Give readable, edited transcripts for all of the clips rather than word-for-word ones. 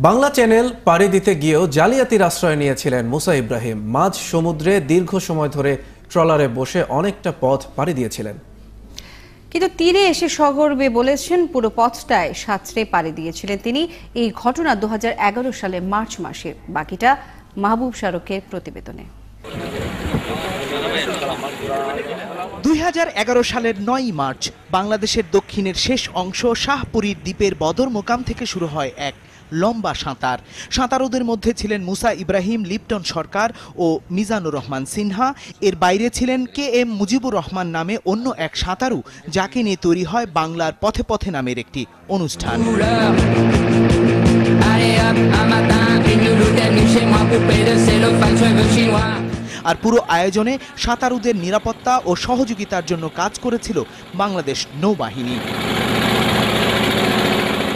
Bangla channel পাড়ি দিতে গিয়েও জালিয়াতির আশ্রয় নিয়েছিলেন মুসা ইব্রাহিম। মাঝ সমুদ্রে দীর্ঘ সময় ধরে ট্রলারে বসে অনেকটা পথ পাড়ি দিয়েছিলেন, কিন্তু তীরে এসে সগর্বে বলেছেন পুরো পথটায় সাঁতরে পাড়ি দিয়েছিলেন তিনি। এই ঘটনা 2011 সালে মার্চ মাসে। বাকিটা মাহবুব শারকের প্রতিবেদনে। 2011 সালের 9 মার্চ বাংলাদেশের দক্ষিণের শেষ অংশ শাহপুরীর দ্বীপের বদর মোকাম থেকে শুরু হয় এক লম্বা সাঁতার। সাঁতারুদের মধ্যে ছিলেন মুসা ইব্রাহিম, লিপটন সরকার ও মিজানুর রহমান সিনহা। এর বাইরে ছিলেন KM মুজিবুর রহমান নামে অন্য এক সাঁতারু, যাকে নিয়ে তৈরি হয় বাংলার পথে পথে নামের একটি অনুষ্ঠান। আর পুরো আয়োজনে সাঁতারুদের নিরাপত্তা ও সহযোগিতার জন্য কাজ করেছিল বাংলাদেশ নৌবাহিনী।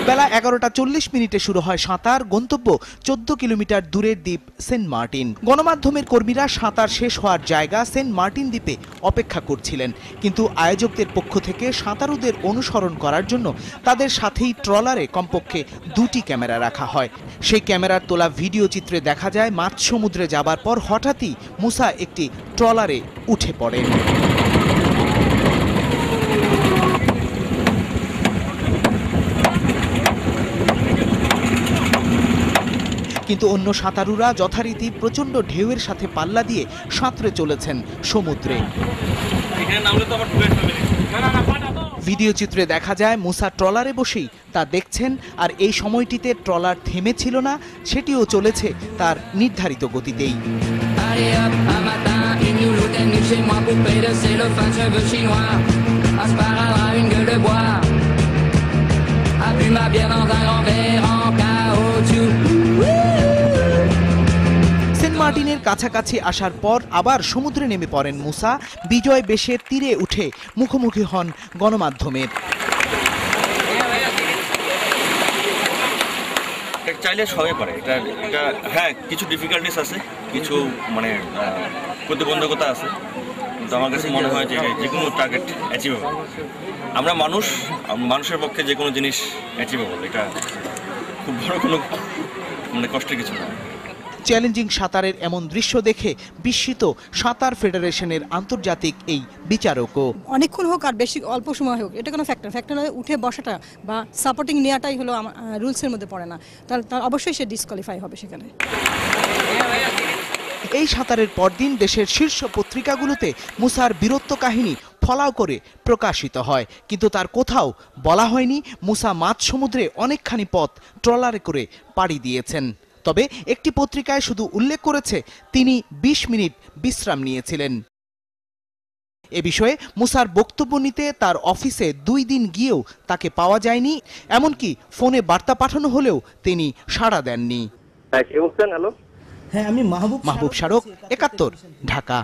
বেলা 11:40 শুরু হয় সাঁতার। গন্তব্য 14 কিলোমিটার দূরের দ্বীপ সেন্ট মার্টিন। গণমাধ্যমের কর্মীরা সাঁতার শেষ হওয়ার জায়গা সেন্ট মার্টিন দ্বীপে অপেক্ষা করছিলেন, কিন্তু আয়োজকদের পক্ষ থেকে সাঁতারুদের অনুসরণ করার জন্য তাদের সাথেই ট্রলারে কমপক্ষে 2টি ক্যামেরা রাখা হয়। সেই ক্যামেরার তোলা ভিডিও চিত্রে দেখা যায় মাঝ সমুদ্রে যাবার পর হঠাৎই মুসা একটি ট্রলারে উঠে পড়েন। কিন্তু অন্য সাঁতারুরা যথারীতি প্রচণ্ড ঢেউয়ের সাথে পাল্লা দিয়ে সাঁতরে চলেছেন সমুদ্রে। ভিডিও চিত্রে দেখা যায় মুসা ট্রলারে বসেই তা দেখছেন, আর এই সময়টিতে ট্রলার থেমেছিল না, সেটিও চলেছে তার নির্ধারিত গতিতেই। মার্টিনের কাছাকাছি আসার পর আবার সমুদ্রে নেমে পড়েন মুসা। বিজয় বেশে তীরে উঠে মুখোমুখি হন গণমাধ্যমের। চাইলে সবাই পারে এটা। হ্যাঁ, কিছু ডিফিকাল্টিস আছে, কিছু প্রতিবন্ধকতা আছে, কিন্তু আমার কাছে মনে হয় যে কোনো টার্গেট অ্যাচিভেবল। আমরা মানুষের পক্ষে যে কোনো জিনিস অ্যাচিভেবল। এটা খুব বড় কোনো কষ্টের কিছু না। চ্যালেঞ্জিং সাঁতারের এমন দৃশ্য দেখে বিস্মিত সাঁতার ফেডারেশনের আন্তর্জাতিক এই বিচারকও। অনেকক্ষণ হোক আর বেশি অল্প সময় হোক, এটা কোনো ফ্যাক্টর নয়। উঠে বসাটা বা সাপোর্টিং নেওয়াটাই হলো রুলসের মধ্যে পড়ে না, তার অবশ্যই সে ডিসকোয়ালিফাই হবে সেখানে। এই সাঁতারের পরদিন দেশের শীর্ষ পত্রিকাগুলোতে মুসার বীরত্ব কাহিনী ফলাও করে প্রকাশিত হয়, কিন্তু তার কোথাও বলা হয়নি মুসা মাঝ সমুদ্রে অনেকখানি পথ ট্রলারে করে পাড়ি দিয়েছেন। তবে একটি পত্রিকায় শুধু উল্লেখ করেছে তিনি 20 মিনিট বিশ্রাম নিয়েছিলেন। এ বিষয়ে মুসার বক্তব্য নিতে তার অফিসে 2 দিন গিয়েও তাকে পাওয়া যায়নি, এমনকি ফোনে বার্তা পাঠানো হলেও তিনি সাড়া দেননি। হ্যাঁ, আমি মাহবুব শারক, 71, ঢাকা।